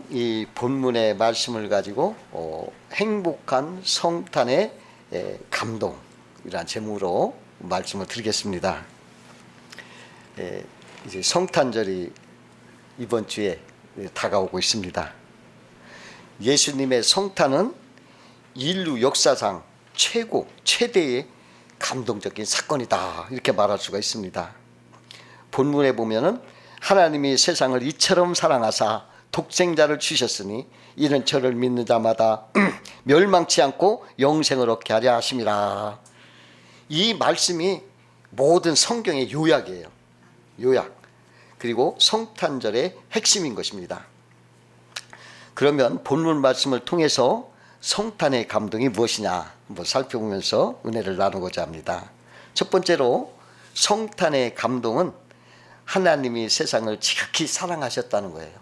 이 본문의 말씀을 가지고 행복한 성탄의 감동이란 제목으로 말씀을 드리겠습니다. 이제 성탄절이 이번 주에 다가오고 있습니다. 예수님의 성탄은 인류 역사상 최대의 감동적인 사건이다, 이렇게 말할 수가 있습니다. 본문에 보면은 하나님이 세상을 이처럼 사랑하사 독생자를 주셨으니 이는 저를 믿는 자마다 멸망치 않고 영생을 얻게 하려 하심이라. 이 말씀이 모든 성경의 요약이에요. 요약. 그리고 성탄절의 핵심인 것입니다. 그러면 본문 말씀을 통해서 성탄의 감동이 무엇이냐 한번 살펴보면서 은혜를 나누고자 합니다. 첫 번째로 성탄의 감동은 하나님이 세상을 지극히 사랑하셨다는 거예요.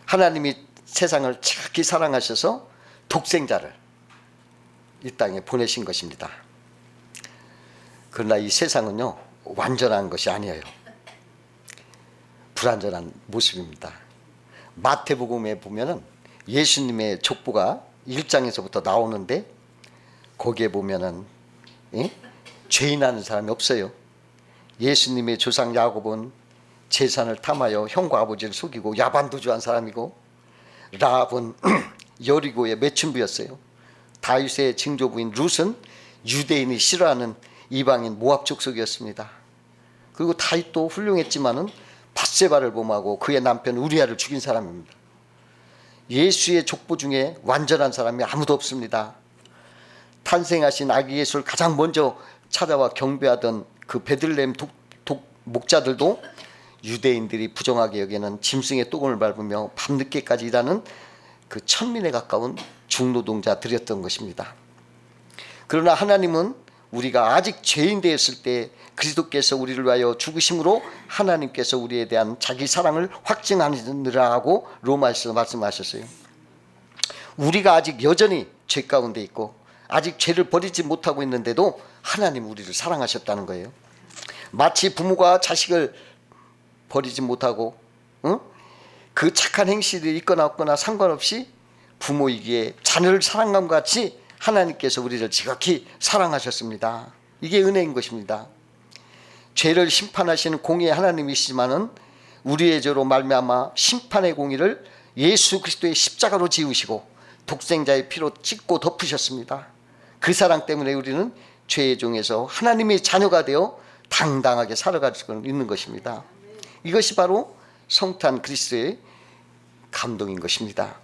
하나님이 세상을 지극히 사랑하셔서 독생자를 이 땅에 보내신 것입니다. 그러나 이 세상은요, 완전한 것이 아니에요. 불완전한 모습입니다. 마태복음에 보면은 예수님의 족보가 1장에서부터 나오는데 거기에 보면은 죄인하는 사람이 없어요. 예수님의 조상 야곱은 재산을 탐하여 형과 아버지를 속이고 야반도주한 사람이고, 라합은 여리고의 매춘부였어요. 다윗의 증조부인 룻은 유대인이 싫어하는 이방인 모압 족속이었습니다. 그리고 다윗도 훌륭했지만은 밧세바를 범하고 그의 남편 우리아를 죽인 사람입니다. 예수의 족보 중에 완전한 사람이 아무도 없습니다. 탄생하신 아기 예수를 가장 먼저 찾아와 경배하던 그 베들레헴 목자들도 유대인들이 부정하게 여기는 짐승의 똥을 밟으며 밤늦게까지 일하는 그 천민에 가까운 중노동자들이었던 것입니다. 그러나 하나님은 우리가 아직 죄인 되었을 때 그리스도께서 우리를 위하여 죽으심으로 하나님께서 우리에 대한 자기 사랑을 확증하느라 하고 로마에서 말씀하셨어요. 우리가 아직 여전히 죄 가운데 있고 아직 죄를 버리지 못하고 있는데도 하나님 우리를 사랑하셨다는 거예요. 마치 부모가 자식을 버리지 못하고 그 착한 행실이 있거나 없거나 상관없이 부모이기에 자녀를 사랑함 같이 하나님께서 우리를 지극히 사랑하셨습니다. 이게 은혜인 것입니다. 죄를 심판하시는 공의의 하나님이시지만은 우리의 죄로 말미암아 심판의 공의를 예수 그리스도의 십자가로 지우시고 독생자의 피로 찢고 덮으셨습니다. 그 사랑 때문에 우리는 죄의 종에서 하나님의 자녀가 되어 당당하게 살아갈 수 있는 것입니다. 이것이 바로 성탄 그리스도의 감동인 것입니다.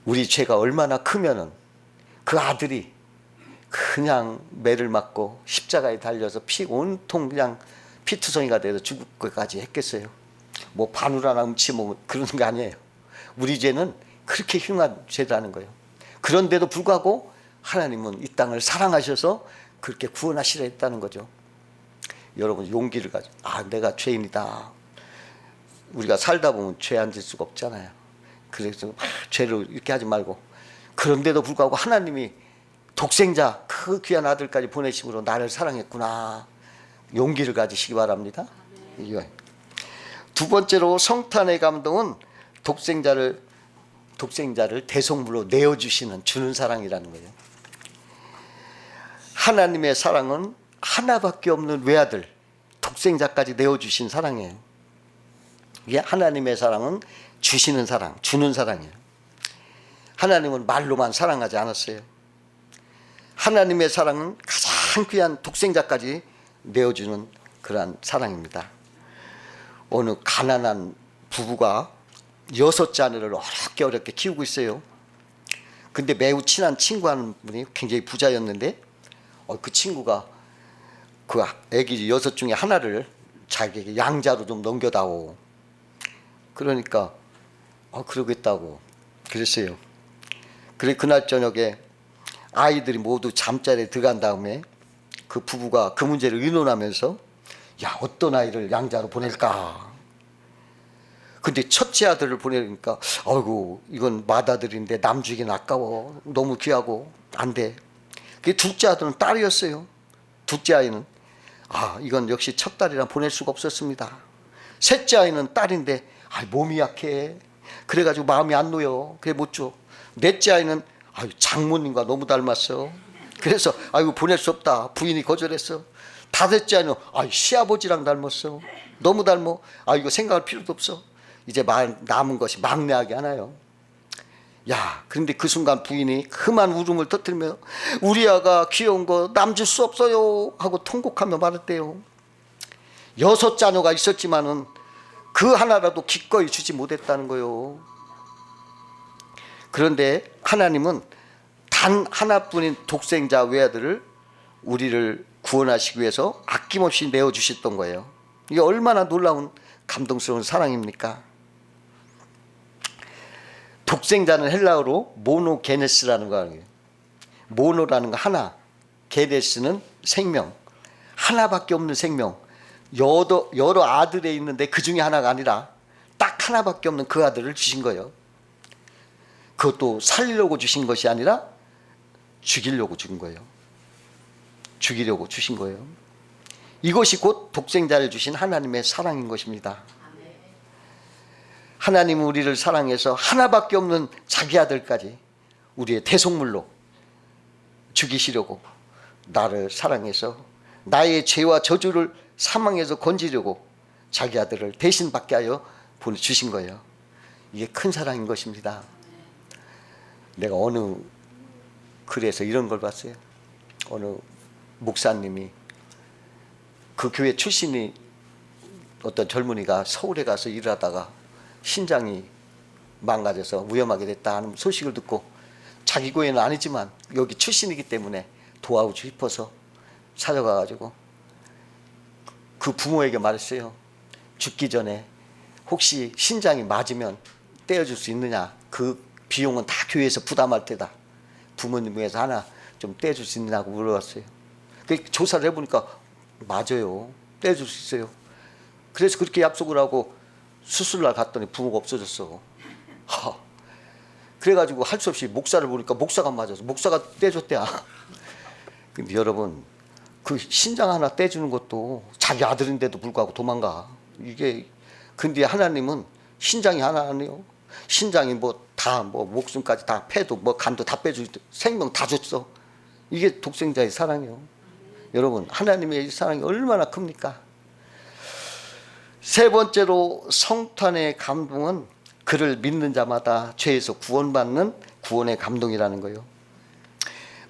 우리 죄가 얼마나 크면은 그 아들이 그냥 매를 맞고 십자가에 달려서 피 온통 그냥 피투성이가 돼서 죽을 것까지 했겠어요. 뭐 바늘 하나 훔치면 그러는 거 아니에요. 우리 죄는 그렇게 흉한 죄라는 거예요. 그런데도 불구하고 하나님은 이 땅을 사랑하셔서 그렇게 구원하시려 했다는 거죠. 여러분 용기를 가지고 내가 죄인이다. 우리가 살다 보면 죄 안 질 수가 없잖아요. 그래서 죄를 이렇게 하지 말고, 그런데도 불구하고 하나님이 독생자 그 귀한 아들까지 보내심으로 나를 사랑했구나. 용기를 가지시기 바랍니다. 두 번째로 성탄의 감동은 독생자를 대속물로 내어주시는, 주는 사랑이라는 거예요. 하나님의 사랑은 하나밖에 없는 외아들 독생자까지 내어주신 사랑이에요. 이게 하나님의 사랑은 주시는 사랑, 주는 사랑이에요. 하나님은 말로만 사랑하지 않았어요. 하나님의 사랑은 가장 귀한 독생자까지 내어주는 그러한 사랑입니다. 어느 가난한 부부가 6 자녀를 어렵게 키우고 있어요. 근데 매우 친한 친구 한 분이 굉장히 부자였는데 그 친구가 그 애기 6 중에 하나를 자기에게 양자로 좀 넘겨다오. 그러니까 그러겠다고 그랬어요. 그래 그날 저녁에 아이들이 모두 잠자리에 들어간 다음에 그 부부가 그 문제를 의논하면서 어떤 아이를 양자로 보낼까. 근데 첫째 아들을 보내니까 이건 맏아들인데 남 주기는 아까워. 너무 귀하고 안 돼. 그 둘째 아들은 딸이었어요. 둘째 아이는 이건 역시 첫 딸이라 보낼 수가 없었습니다. 셋째 아이는 딸인데 몸이 약해. 그래가지고 마음이 안 놓여. 그래 못 줘. 넷째 아이는 장모님과 너무 닮았어. 그래서 보낼 수 없다. 부인이 거절했어. 다섯째 아이는 시아버지랑 닮았어. 너무 닮어. 이거 생각할 필요도 없어. 이제 남은 것이 막내 아기 하나요. 그런데 그 순간 부인이 험한 울음을 터뜨리며 우리 아가 귀여운 거 남 줄 수 없어요 하고 통곡하며 말했대요. 6 자녀가 있었지만은 그 하나라도 기꺼이 주지 못했다는 거요. 그런데 하나님은 단 하나뿐인 독생자 외아들을 우리를 구원하시기 위해서 아낌없이 내어주셨던 거예요. 이게 얼마나 놀라운 감동스러운 사랑입니까? 독생자는 헬라어로 모노게네스라는 거예요. 모노라는 거 하나, 게네스는 생명, 하나밖에 없는 생명. 여러 아들에 있는데 그 중에 하나가 아니라 딱 하나밖에 없는 그 아들을 주신 거예요. 그것도 살리려고 주신 것이 아니라 죽이려고 준 거예요. 죽이려고 주신 거예요. 이것이 곧 독생자를 주신 하나님의 사랑인 것입니다. 하나님은 우리를 사랑해서 하나밖에 없는 자기 아들까지 우리의 대속물로 죽이시려고, 나를 사랑해서 나의 죄와 저주를 사망에서 건지려고 자기 아들을 대신 받게 하여 보내주신 거예요. 이게 큰 사랑인 것입니다. 내가 어느 글에서 이런 걸 봤어요. 어느 목사님이 그 교회 출신이 어떤 젊은이가 서울에 가서 일하다가 신장이 망가져서 위험하게 됐다 하는 소식을 듣고 자기 교회는 아니지만 여기 출신이기 때문에 도와주고 싶어서 찾아가가지고 그 부모에게 말했어요. 죽기 전에 혹시 신장이 맞으면 떼어줄 수 있느냐, 그 비용은 다 교회에서 부담할 테다. 부모님 중에서 하나 좀 떼어줄 수 있느냐고 물어봤어요. 조사를 해보니까 맞아요, 떼어줄 수 있어요. 그래서 그렇게 약속을 하고 수술날 갔더니 부모가 없어졌어. 그래가지고 할 수 없이 목사를 보니까 목사가 맞아서 목사가 떼줬대야. 근데 여러분, 그 신장 하나 떼주는 것도 자기 아들인데도 불구하고 도망가. 이게 근데 하나님은 신장이 하나 아니에요. 신장이 다 목숨까지 다 폐도 간도 다 빼주고 생명 다 줬어. 이게 독생자의 사랑이에요. 여러분, 하나님의 사랑이 얼마나 큽니까? 세 번째로 성탄의 감동은 그를 믿는 자마다 죄에서 구원받는 구원의 감동이라는 거예요.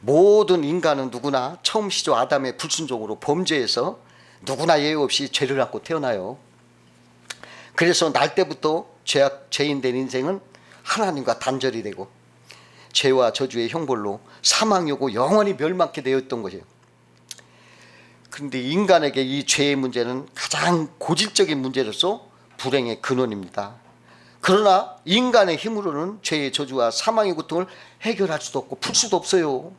모든 인간은 누구나 처음 시조 아담의 불순종으로 범죄해서 누구나 예외 없이 죄를 갖고 태어나요. 그래서 날 때부터 죄인 된 인생은 하나님과 단절이 되고 죄와 저주의 형벌로 사망이 오고 영원히 멸망케 되어 있던 거예요. 그런데 인간에게 이 죄의 문제는 가장 고질적인 문제로서 불행의 근원입니다. 그러나 인간의 힘으로는 죄의 저주와 사망의 고통을 해결할 수도 없고 풀 수도 없어요.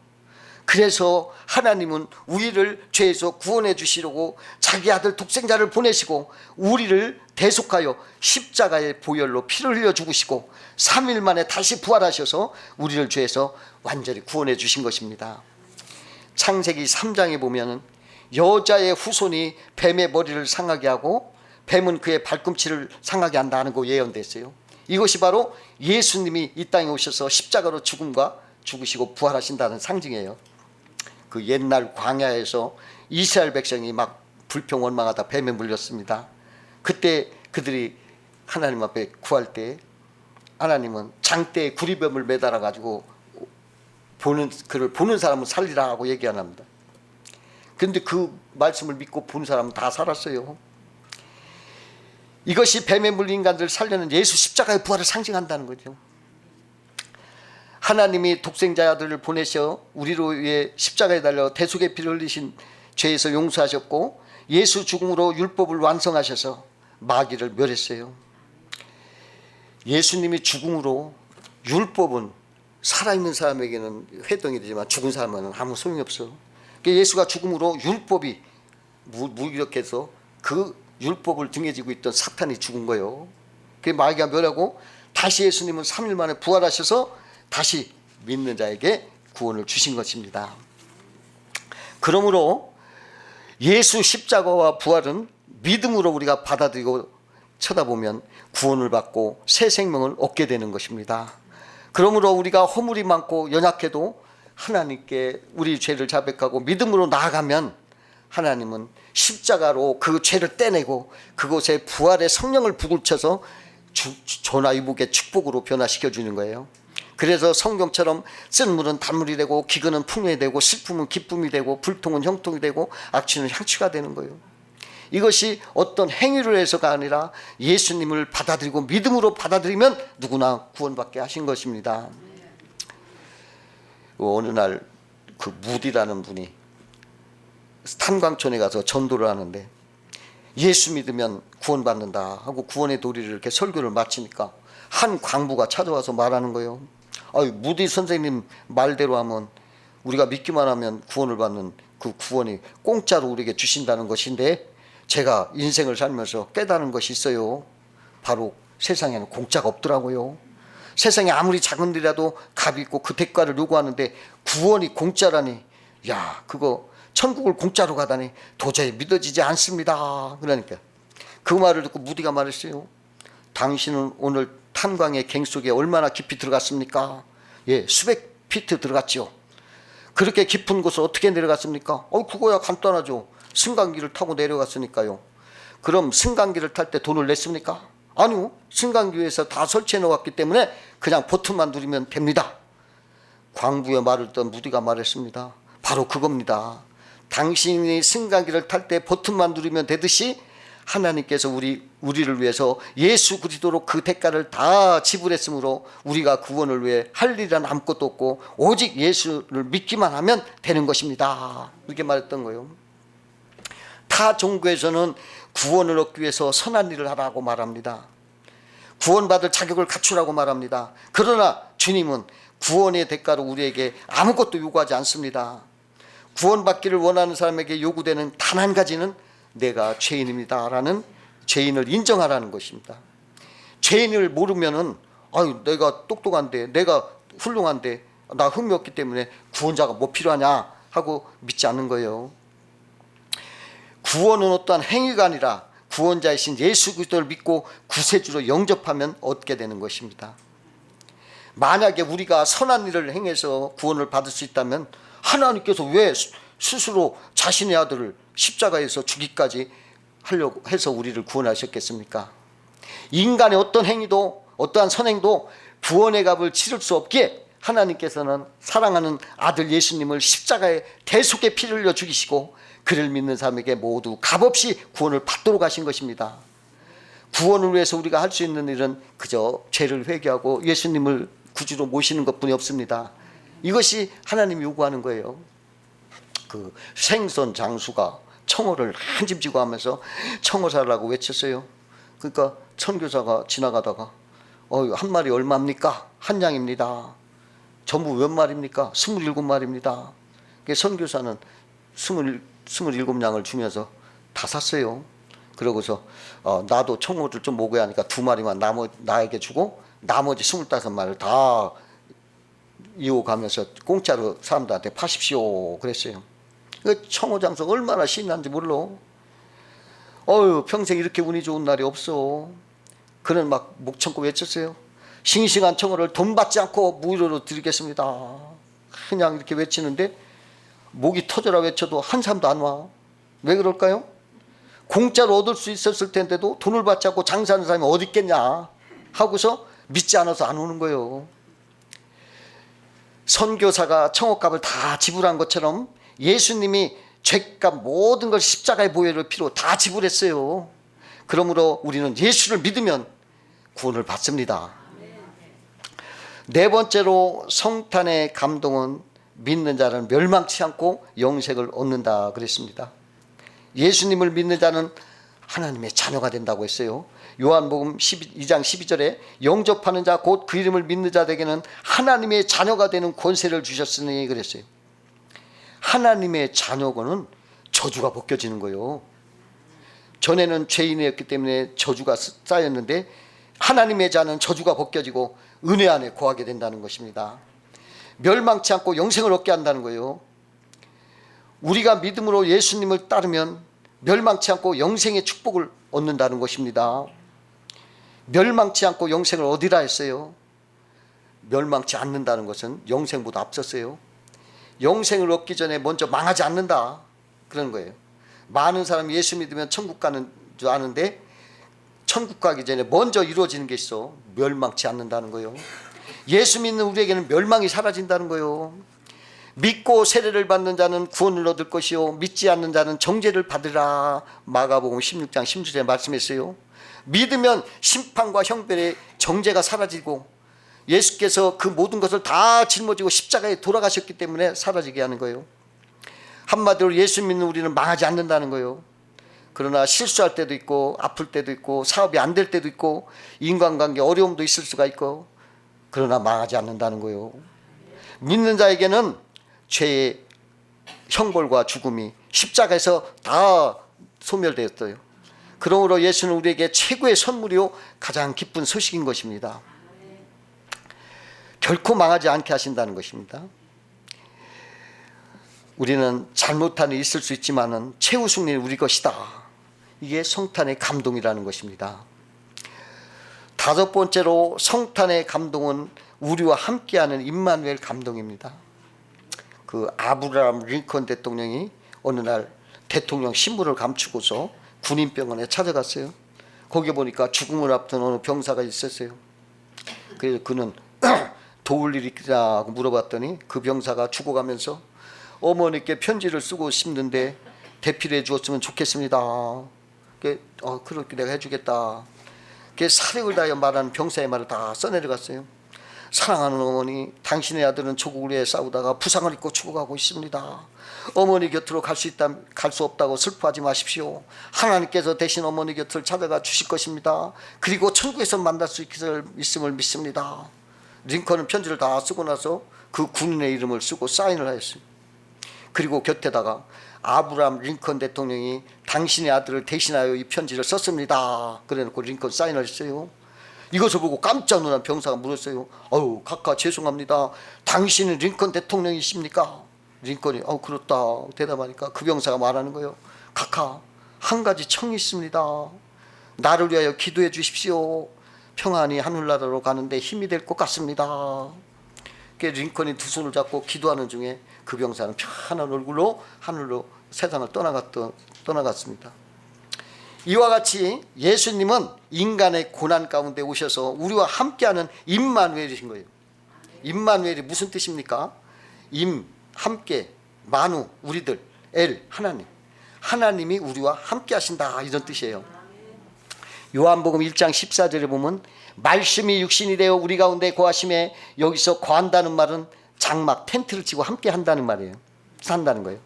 그래서 하나님은 우리를 죄에서 구원해 주시려고 자기 아들 독생자를 보내시고 우리를 대속하여 십자가의 보혈로 피를 흘려 죽으시고 3일 만에 다시 부활하셔서 우리를 죄에서 완전히 구원해 주신 것입니다. 창세기 3장에 보면 여자의 후손이 뱀의 머리를 상하게 하고 뱀은 그의 발꿈치를 상하게 한다는 거 예언됐어요. 이것이 바로 예수님이 이 땅에 오셔서 십자가로 죽으시고 부활하신다는 상징이에요. 그 옛날 광야에서 이스라엘 백성이 막 불평원망하다 뱀에 물렸습니다. 그때 그들이 하나님 앞에 구할 때 하나님은 장대에 구리뱀을 매달아 가지고 그를 보는 사람은 살리라 하고 얘기 안 합니다. 그런데 그 말씀을 믿고 본 사람은 다 살았어요. 이것이 뱀에 물린 인간들을 살려는 예수 십자가의 부활을 상징한다는 거죠. 하나님이 독생자 아들을 보내셔 우리로 위해 십자가에 달려 대속의 피를 흘리신 죄에서 용서하셨고 예수 죽음으로 율법을 완성하셔서 마귀를 멸했어요. 예수님이 죽음으로, 율법은 살아있는 사람에게는 회동이 되지만 죽은 사람은 아무 소용이 없어. 예수가 죽음으로 율법이 무기력해서 그 율법을 등에 지고 있던 사탄이 죽은 거예요. 마귀가 멸하고 다시 예수님은 3일 만에 부활하셔서 다시 믿는 자에게 구원을 주신 것입니다. 그러므로 예수 십자가와 부활은 믿음으로 우리가 받아들이고 쳐다보면 구원을 받고 새 생명을 얻게 되는 것입니다. 그러므로 우리가 허물이 많고 연약해도 하나님께 우리 죄를 자백하고 믿음으로 나아가면 하나님은 십자가로 그 죄를 떼내고 그곳에 부활의 성령을 부글쳐서 전화위복의 축복으로 변화시켜 주는 거예요. 그래서 성경처럼 쓴 물은 단물이 되고 기근은 풍요이 되고 슬픔은 기쁨이 되고 불통은 형통이 되고 악취는 향취가 되는 거예요. 이것이 어떤 행위를 해서가 아니라 예수님을 받아들이고 믿음으로 받아들이면 누구나 구원받게 하신 것입니다. 어느 날 그 무디라는 분이 탄광촌에 가서 전도를 하는데 예수 믿으면 구원받는다 하고 구원의 도리를 이렇게 설교를 마치니까 한 광부가 찾아와서 말하는 거예요. 무디 선생님 말대로 하면 우리가 믿기만 하면 구원을 받는 그 구원이 공짜로 우리에게 주신다는 것인데 제가 인생을 살면서 깨달은 것이 있어요. 바로 세상에는 공짜가 없더라고요. 세상에 아무리 작은 일이라도 값이 있고 그 대가를 요구하는데 구원이 공짜라니, 야, 그거 천국을 공짜로 가다니 도저히 믿어지지 않습니다. 그러니까 그 말을 듣고 무디가 말했어요. 당신은 오늘 탄광의 갱 속에 얼마나 깊이 들어갔습니까? 예, 수백 피트 들어갔죠. 그렇게 깊은 곳을 어떻게 내려갔습니까? 그거야 간단하죠. 승강기를 타고 내려갔으니까요. 그럼 승강기를 탈 때 돈을 냈습니까? 아니요. 승강기에서 다 설치해 놓았기 때문에 그냥 버튼만 누르면 됩니다. 광부의 말을 듣던 무디가 말했습니다. 바로 그겁니다. 당신이 승강기를 탈 때 버튼만 누르면 되듯이 하나님께서 우리를 위해서 예수 그리스도로 그 대가를 다 지불했으므로 우리가 구원을 위해 할 일은 아무것도 없고 오직 예수를 믿기만 하면 되는 것입니다. 이렇게 말했던 거예요. 타 종교에서는 구원을 얻기 위해서 선한 일을 하라고 말합니다. 구원받을 자격을 갖추라고 말합니다. 그러나 주님은 구원의 대가로 우리에게 아무것도 요구하지 않습니다. 구원받기를 원하는 사람에게 요구되는 단 한 가지는 내가 죄인입니다 라는 죄인을 인정하라는 것입니다. 죄인을 모르면은 내가 똑똑한데 내가 훌륭한데 나 흠이 없기 때문에 구원자가 뭐 필요하냐 하고 믿지 않는 거예요. 구원은 어떠한 행위가 아니라 구원자이신 예수 그리스도를 믿고 구세주로 영접하면 얻게 되는 것입니다. 만약에 우리가 선한 일을 행해서 구원을 받을 수 있다면 하나님께서 왜 스스로 자신의 아들을 십자가에서 죽이기까지 하려고 해서 우리를 구원하셨겠습니까? 인간의 어떤 행위도 어떠한 선행도 구원의 값을 치를 수 없기에 하나님께서는 사랑하는 아들 예수님을 십자가에 대속의 피를 흘려 죽이시고 그를 믿는 사람에게 모두 값없이 구원을 받도록 하신 것입니다. 구원을 위해서 우리가 할 수 있는 일은 그저 죄를 회개하고 예수님을 구주로 모시는 것뿐이 없습니다. 이것이 하나님이 요구하는 거예요. 그 생선 장수가 청어를 한 짐 지고 하면서 청어 사라고 외쳤어요. 그러니까 선교사가 지나가다가 한 마리 얼마입니까? 한 양입니다. 전부 몇 마리입니까? 27마리입니다. 선교사는 27양을 주면서 다 샀어요. 그러고서 나도 청어를 좀 먹어야 하니까 2마리만 나에게 주고 나머지 25마리를 다 이어가면서 공짜로 사람들한테 파십시오 그랬어요. 청어 장수가 얼마나 신난지 몰라. 평생 이렇게 운이 좋은 날이 없어. 그는 막 목 참고 외쳤어요. 싱싱한 청어를 돈 받지 않고 무료로 드리겠습니다. 그냥 이렇게 외치는데 목이 터져라 외쳐도 한 사람도 안 와. 왜 그럴까요? 공짜로 얻을 수 있었을 텐데도 돈을 받지 않고 장사하는 사람이 어디 있겠냐 하고서 믿지 않아서 안 오는 거예요. 선교사가 청어값을 다 지불한 것처럼 예수님이 죄값 모든 걸 십자가의 보혈을 피로 다 지불했어요. 그러므로 우리는 예수를 믿으면 구원을 받습니다. 네 번째로 성탄의 감동은 믿는 자는 멸망치 않고 영생을 얻는다 그랬습니다. 예수님을 믿는 자는 하나님의 자녀가 된다고 했어요. 요한복음 2장 12절에 영접하는 자 곧 그 이름을 믿는 자에게는 하나님의 자녀가 되는 권세를 주셨으니 그랬어요. 하나님의 자녀는 저주가 벗겨지는 거예요. 전에는 죄인이었기 때문에 저주가 쌓였는데 하나님의 자는 저주가 벗겨지고 은혜 안에 거하게 된다는 것입니다. 멸망치 않고 영생을 얻게 한다는 거예요. 우리가 믿음으로 예수님을 따르면 멸망치 않고 영생의 축복을 얻는다는 것입니다. 멸망치 않고 영생을 얻으라 했어요. 멸망치 않는다는 것은 영생보다 앞섰어요. 영생을 얻기 전에 먼저 망하지 않는다 그런 거예요. 많은 사람이 예수 믿으면 천국 가는 줄 아는데 천국 가기 전에 먼저 이루어지는 게 있어. 멸망치 않는다는 거예요. 예수 믿는 우리에게는 멸망이 사라진다는 거예요. 믿고 세례를 받는 자는 구원을 얻을 것이요 믿지 않는 자는 정죄를 받으라. 마가복음 16장 16절에 말씀했어요. 믿으면 심판과 형벌의 정죄가 사라지고 예수께서 그 모든 것을 다 짊어지고 십자가에 돌아가셨기 때문에 사라지게 하는 거예요. 한마디로 예수 믿는 우리는 망하지 않는다는 거예요. 그러나 실수할 때도 있고 아플 때도 있고 사업이 안 될 때도 있고 인간관계 어려움도 있을 수가 있고 그러나 망하지 않는다는 거예요. 믿는 자에게는 죄의 형벌과 죽음이 십자가에서 다 소멸되었어요. 그러므로 예수는 우리에게 최고의 선물이요 가장 기쁜 소식인 것입니다. 결코 망하지 않게 하신다는 것입니다. 우리는 잘못한 일이 있을 수 있지만은 최후 승리는 우리 것이다. 이게 성탄의 감동이라는 것입니다. 다섯 번째로 성탄의 감동은 우리와 함께하는 임마누엘 감동입니다. 그 아브라함 링컨 대통령이 어느 날 대통령 신분을 감추고서 군인병원에 찾아갔어요. 거기 보니까 죽음을 앞둔 어느 병사가 있었어요. 그래서 그는 도울 일이 있냐고 물어봤더니 그 병사가 죽어가면서 어머니께 편지를 쓰고 싶는데 대필해 주었으면 좋겠습니다. 그렇게 내가 해주겠다. 사력을 다하여 말하는 병사의 말을 다 써내려갔어요. 사랑하는 어머니, 당신의 아들은 조국을 위해 싸우다가 부상을 입고 죽어가고 있습니다. 어머니 곁으로 갈 수 없다고 슬퍼하지 마십시오. 하나님께서 대신 어머니 곁을 찾아가 주실 것입니다. 그리고 천국에서 만날 수 있음을 믿습니다. 링컨은 편지를 다 쓰고 나서 그 군인의 이름을 쓰고 사인을 하였어요. 그리고 곁에다가 아브라함 링컨 대통령이 당신의 아들을 대신하여 이 편지를 썼습니다. 그래놓고 링컨 사인을 했어요. 이것을 보고 깜짝 놀란 병사가 물었어요. 아유, 카카 죄송합니다. 당신은 링컨 대통령이십니까? 링컨이 그렇다 대답하니까 그 병사가 말하는 거예요. 카카, 한 가지 청이 있습니다. 나를 위하여 기도해 주십시오. 평안히 하늘나라로 가는데 힘이 될 것 같습니다. 링컨이 두 손을 잡고 기도하는 중에 그 병사는 편한 얼굴로 하늘로 세상을 떠나갔습니다. 이와 같이 예수님은 인간의 고난 가운데 오셔서 우리와 함께하는 임마누엘이신 거예요. 임마누엘이 무슨 뜻입니까? 임, 함께, 만우, 우리들, 엘, 하나님. 하나님이 우리와 함께 하신다 이런 뜻이에요. 요한복음 1장 14절에 보면 말씀이 육신이 되어 우리 가운데 거하심에, 여기서 거한다는 말은 장막, 텐트를 치고 함께 한다는 말이에요. 산다는 거예요.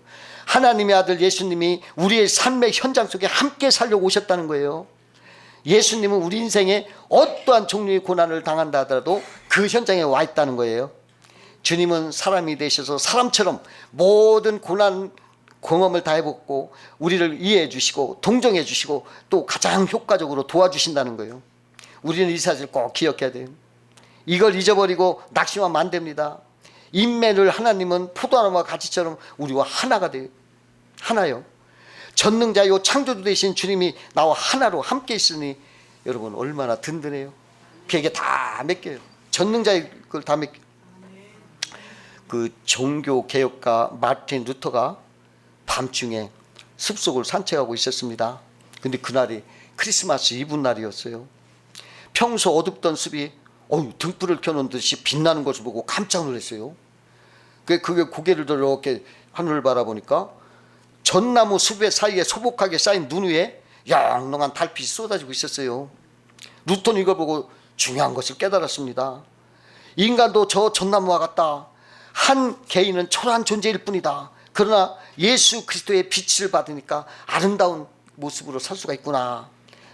하나님의 아들 예수님이 우리의 삶의 현장 속에 함께 살려고 오셨다는 거예요. 예수님은 우리 인생에 어떠한 종류의 고난을 당한다 하더라도 그 현장에 와 있다는 거예요. 주님은 사람이 되셔서 사람처럼 모든 고난 경험을 다 해봤고 우리를 이해해 주시고 동정해 주시고 또 가장 효과적으로 도와주신다는 거예요. 우리는 이 사실을 꼭 기억해야 돼요. 이걸 잊어버리고 낙심하면 안 됩니다. 임매를 하나님은 포도나무와 가지처럼 우리와 하나가 돼요. 하나요. 전능자요 창조주 되신 주님이 나와 하나로 함께 있으니 여러분 얼마나 든든해요. 그에게 다 맡겨요. 전능자의 걸 다 맡겨요. 그 종교개혁가 마틴 루터가 밤중에 숲속을 산책하고 있었습니다. 근데 그날이 크리스마스 이브 날이었어요. 평소 어둡던 숲이 등불을 켜놓은 듯이 빛나는 것을 보고 깜짝 놀랐어요. 그게 고개를 들어 이렇게 하늘을 바라보니까 전나무 숲의 사이에 소복하게 쌓인 눈 위에 영롱한 달빛이 쏟아지고 있었어요. 루터는 이걸 보고 중요한 것을 깨달았습니다. 인간도 저 전나무와 같다. 한 개인은 초라한 존재일 뿐이다. 그러나 예수 그리스도의 빛을 받으니까 아름다운 모습으로 살 수가 있구나.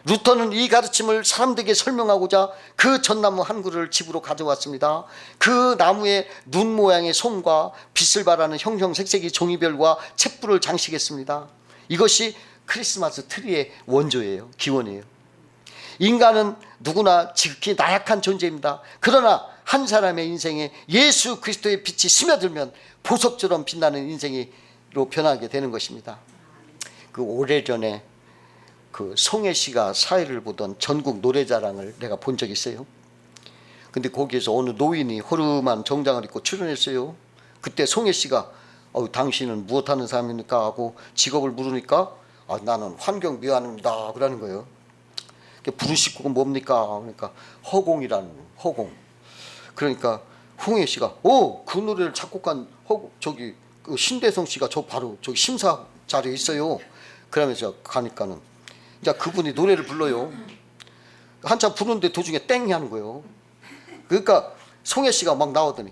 루터는 이 가르침을 사람들에게 설명하고자 그 전나무 한 그루를 집으로 가져왔습니다. 그 나무에 눈 모양의 솜과 빛을 발하는 형형색색의 종이별과 촛불을 장식했습니다. 이것이 크리스마스 트리의 원조예요. 기원이에요. 인간은 누구나 지극히 나약한 존재입니다. 그러나 한 사람의 인생에 예수 그리스도의 빛이 스며들면 보석처럼 빛나는 인생으로 변하게 되는 것입니다. 그 오래전에 그 송혜 씨가 사회를 보던 전국 노래자랑을 내가 본 적이 있어요. 근데 거기에서 어느 노인이 허름한 정장을 입고 출연했어요. 그때 송혜 씨가 당신은 무엇하는 사람입니까? 하고 직업을 물으니까 나는 환경미화입니다 그러는 거예요. 부르시고 뭡니까? 그러니까 허공이라는 거예요. 허공. 그러니까 홍혜 씨가 그 노래를 작곡한 저기 그 신대성 씨가 저 바로 저기 심사 자리에 있어요. 그러면서 가니까는 이제 그분이 노래를 불러요. 한참 부르는데 도중에 땡 하는 거예요. 그러니까 송혜 씨가 막 나오더니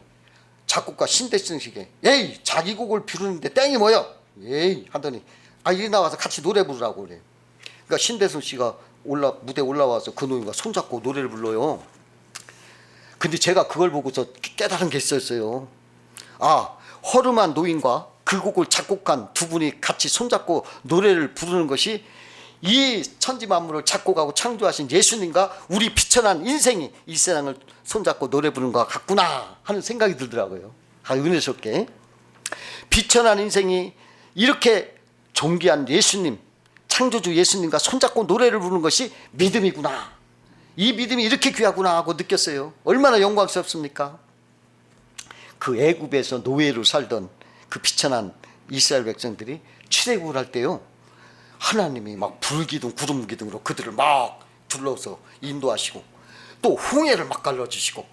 작곡가 신대성 씨에게 에이 자기 곡을 부르는데 땡이 뭐야? 에이 하더니 이리 나와서 같이 노래 부르라고 그래. 그러니까 신대성 씨가 무대에 올라와서 그 노인과 손잡고 노래를 불러요. 근데 제가 그걸 보고서 깨달은 게 있었어요. 허름한 노인과 그 곡을 작곡한 두 분이 같이 손잡고 노래를 부르는 것이 이 천지만물을 작곡하고 창조하신 예수님과 우리 비천한 인생이 이 세상을 손잡고 노래 부르는 것 같구나 하는 생각이 들더라고요. 은혜스럽게 비천한 인생이 이렇게 존귀한 예수님, 창조주 예수님과 손잡고 노래를 부르는 것이 믿음이구나, 이 믿음이 이렇게 귀하구나 하고 느꼈어요. 얼마나 영광스럽습니까? 그 애굽에서 노예로 살던 그 비천한 이스라엘 백성들이 출애굽을 할 때요, 하나님이 막 불기둥 구름기둥으로 그들을 막 둘러서 인도하시고 또 홍해를 막 갈라주시고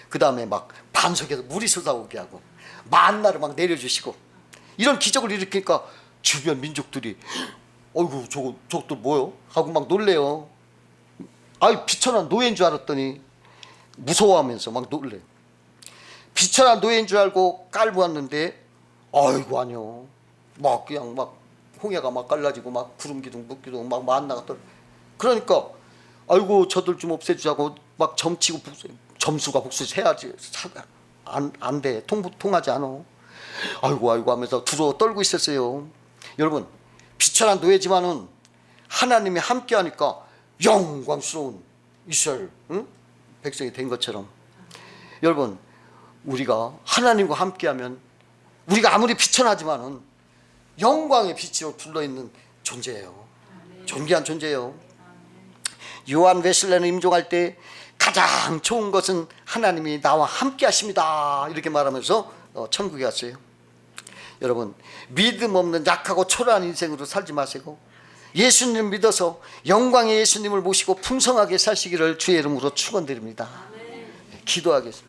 그 다음에 막 반석에서 물이 솟아오게 하고 만나를 막 내려주시고 이런 기적을 일으키니까 주변 민족들이 어이구 저것들 뭐요? 하고 막 놀래요. 비천한 노예인 줄 알았더니 무서워하면서 막 놀래요. 비천한 노예인 줄 알고 깔보았는데 아이고 아니요, 막 그냥 막 홍해가 막 갈라지고 막 구름기둥 묵기둥 막 만나가 떨. 그러니까 아이고 저들 좀 없애주자고 막 점치고 점수가 복수해야지. 안 돼. 통하지 않아. 아이고 하면서 두려워 떨고 있었어요. 여러분, 비천한 노예지만은 하나님이 함께하니까 영광스러운 이스라엘 백성이 된 것처럼, 여러분, 우리가 하나님과 함께하면 우리가 아무리 비천하지만은 영광의 빛으로 둘러있는 존재예요. 존귀한 존재예요. 요한 웨슬레는 임종할 때 가장 좋은 것은 하나님이 나와 함께 하십니다 이렇게 말하면서 천국에 갔어요. 여러분, 믿음 없는 약하고 초라한 인생으로 살지 마시고 예수님을 믿어서 영광의 예수님을 모시고 풍성하게 사시기를 주의 이름으로 축원드립니다. 기도하겠습니다.